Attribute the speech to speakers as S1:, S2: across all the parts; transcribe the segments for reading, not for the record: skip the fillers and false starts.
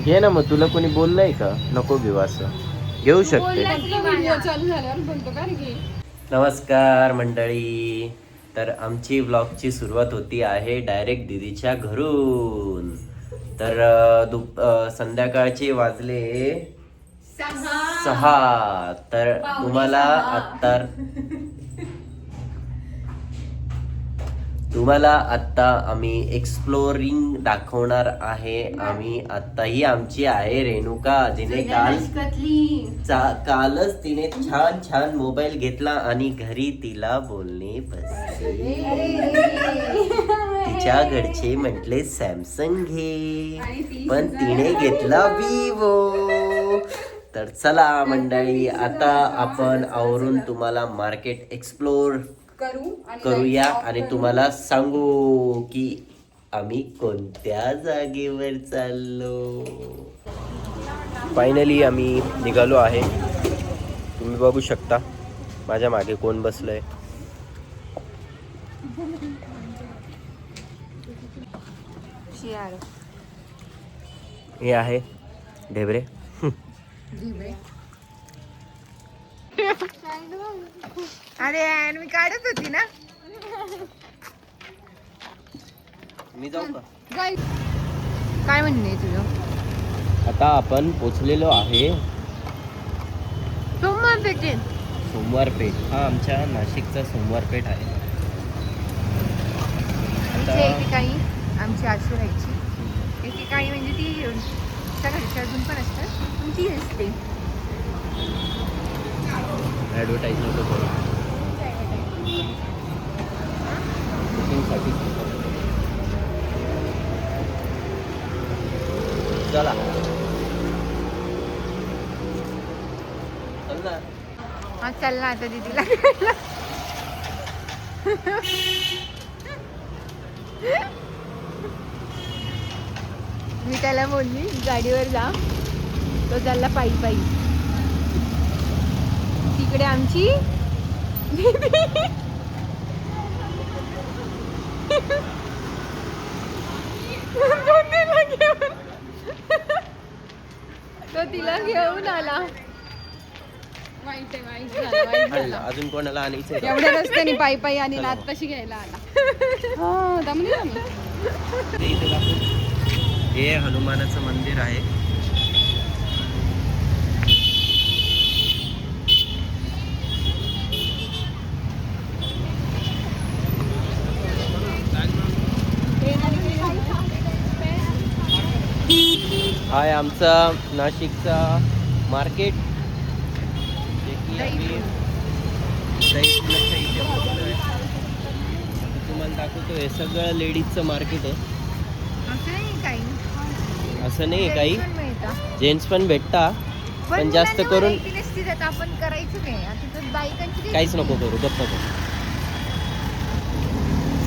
S1: घे ना, मग तुला कोणी बोललंय का नको घेऊ असं? घेऊ शकते. नमस्कार मंडळी. तर आमची व्लॉगची सुरुवात होती आहे डायरेक्ट दीदीच्या घरून. तर संध्याकाळचे वाजले 6. तर तुम्हाला आत्ता आम्ही एक्सप्लोरिंग दाखवणार आहे. ही आमची आहे रेणुका, जिने कालच तिने छान छान मोबाईल घेतला आणि घरी तिला बोलणे बसले. तिच्या घरचे म्हटले सॅमसंग घे, पण तिने घेतला विवो. तर चला मंडळी, आता आपण आवरून तुम्हाला मार्केट एक्सप्लोर करूया आणि तुम्हाला सांगू की आम्ही कोणत्या जागेवर चाललो. फायनली आम्ही निघालो आहे. तुम्ही बघू शकता माझ्या मागे कोण बसलंय. हे आहे ढेबरे.
S2: अरे यार, मी काढत होती ना.
S1: मी जाऊ का?
S2: काय म्हणणे तुझं?
S1: आता आपण पोचलेलो आहे सोमवार पेठ. हा आमच्या नाशिकचा सोमवार पेठ आहे.
S2: एकेकाळी आमची आशू राहायची. एकेकाळी म्हणजे ती त्या घरच्या अजून पण असतात, पण ती असते.
S1: ॲडव्हर्टाईज नको करू. बुकिंगसाठी चला चल ना.
S2: हा चल ना आता दीदीला. मी त्याला बोलली गाडीवर जा, तो चालला पायी पायी. तिकडे आमची तो तिला घेऊन आला.
S1: अजून कोणाला आणायचं?
S2: एवढ्या रस्त्याने पायी पायी आणि नात तशी घ्यायला आला.
S1: हे हनुमानाचं मंदिर आहे. हा आहे आमचा नाशिकचा मार्केट. तुम्हाला दाखवतो, हे सगळं लेडीजचं मार्केट आहे. असं नाही काही, जेंट्स पण भेटता, पण जास्त करून
S2: आपण करायचं नाही. आता बायकांची
S1: काहीच नको करू, गप्प करू.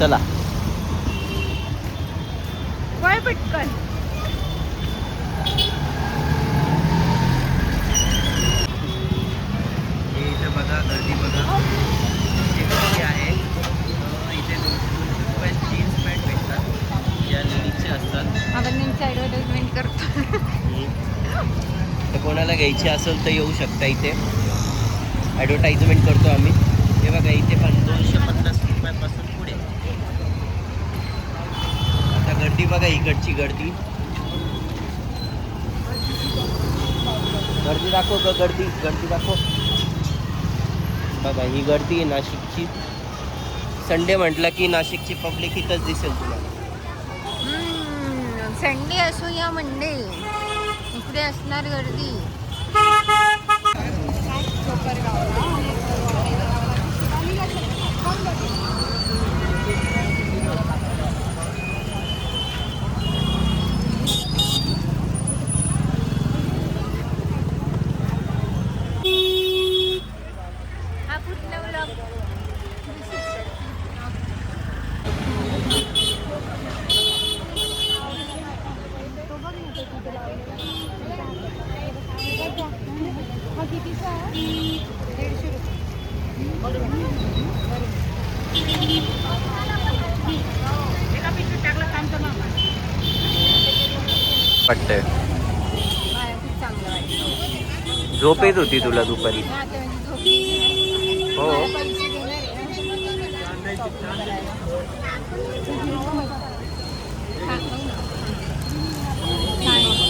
S1: चला
S2: वळ पटकन.
S1: इथे बघा, गर्दी बघा. इथे गर्दी आहे. इथे 200 रुपयात जीन्स पॅन्ट भेटतात, या लेडीजचे असतात.
S2: आपण त्यांची ॲडव्हर्टाइजमेंट करतो.
S1: तर कोणाला घ्यायची असेल तर येऊ शकता. इथे ॲडव्हर्टाइजमेंट करतो आम्ही. हे बघा, इथे पण 250 रुपयापासून पुढे. आता गर्दी बघा, इकडची गर्दी. गर्दी दाखव ग, गर्दी दाखव. बघा ही गर्दी आहे नाशिकची. संडे म्हटलं की नाशिकची पब्लिक इथंच दिसेल तुम्हाला.
S2: संडे असो या मंडे, इकडे असणार गर्दी.
S1: वाटतंय झोप येत होती तुला दुपारी.
S2: आता म्हणजे झोपली.
S1: हो.
S2: मला पैसे देणार आहे ना shopping करायला. हा, हो ना. छान आहे.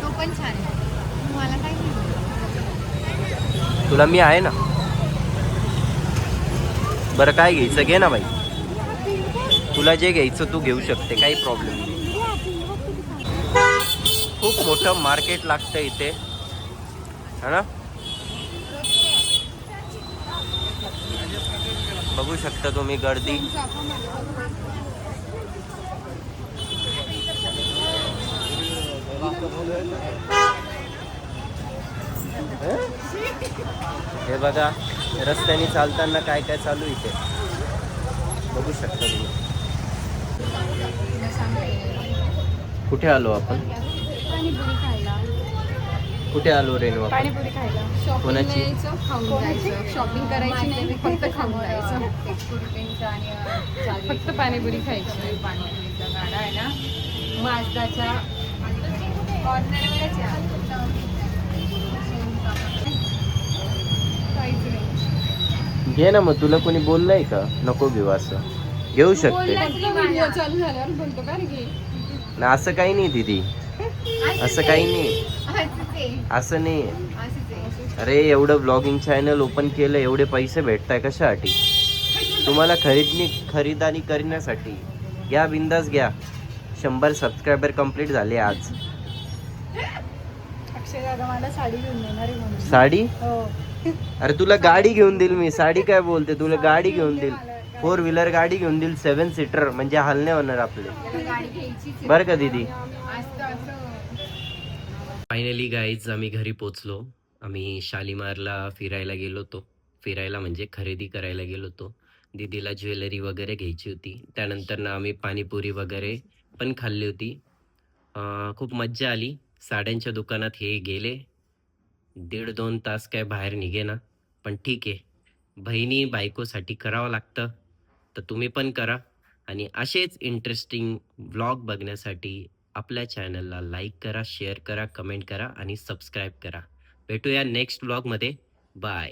S2: तो पण छान आहे. मला काय नाही.
S1: तुला मी आहे ना. बरं काय घ्यायचं घे ना बाई. तुला जे घ्यायचं तू घेऊ शकते, काही प्रॉब्लेम नाही. खूप मोठं मार्केट लागतं इथे, है ना. बघू शकता तुम्ही गर्दी. हे बघा रस्त्याने चालताना काय काय चालू इथे बघू शकता तुम्ही. कुठे आलो आपण?
S2: पाणीपुरी खायला.
S1: कुठे आलो रेणू?
S2: पाणीपुरी खायला. शॉपिंग
S1: कोणाची?
S2: यायचं, खाऊन जायचं. शॉपिंग करायची नाही, फक्त खाऊन जायचं. फक्त पाणीपुरी खायची. पाणीपुरीचा गाडा आहे ना माजदाच्या कॉर्नरवरच आहे. काहीच नाही.
S1: घे ना मग. तुला कोणी बोललंय का नको घेऊ? असं घेऊ शकते
S2: व्हिडिओ चालू झाल्यावर बोलतो का रे?
S1: ना. असं काही नाही दीदी, असं काही नाही, असं नाही. अरे एवढं ब्लॉगिंग चॅनल ओपन केलं, एवढे पैसे भेटताय कशासाठी? तुम्हाला खरीदारी करण्यासाठी. घ्या, बिंदास घ्या. 100 सबस्क्रायबर कंप्लीट झाले आज.
S2: अक्षय दादा मला साडी घेऊन देणार आहे म्हणून.
S1: साडी?
S2: हो.
S1: अरे तुला गाडी घेऊन देईल मी. साडी काय बोलते? तुला गाडी घेऊन देईल. 4 व्हीलर गाडी घेऊन देईल, 7 सीटर, म्हणजे हाल नाही होणार आपले.
S2: गाडी घ्यायचीच
S1: बरं का दीदी?
S3: फायनली गाईज आम्ही घरी पोचलो. आम्ही शालीमारला फिरायला गेलो होतो. फिरायला म्हणजे खरेदी करायला गेलो होतो. दीदीला ज्वेलरी वगैरे घ्यायची होती. त्यानंतर ना आम्ही पाणीपुरी वगैरे पण खाल्ली होती. खूप मज्जा आली. साड्यांच्या दुकानात हे गेले 1.5-2 तास काय बाहेर निघे ना. पण ठीक आहे, बहिणी बायकोसाठी करावं लागतं, तर तुम्ही पण करा. आणि असेच इंटरेस्टिंग व्लॉग बघण्यासाठी आपल्या चॅनलला लाईक करा, शेअर करा, कमेंट करा आणि सबस्क्राईब करा. भेटूया नेक्स्ट व्लॉगमध्ये. बाय.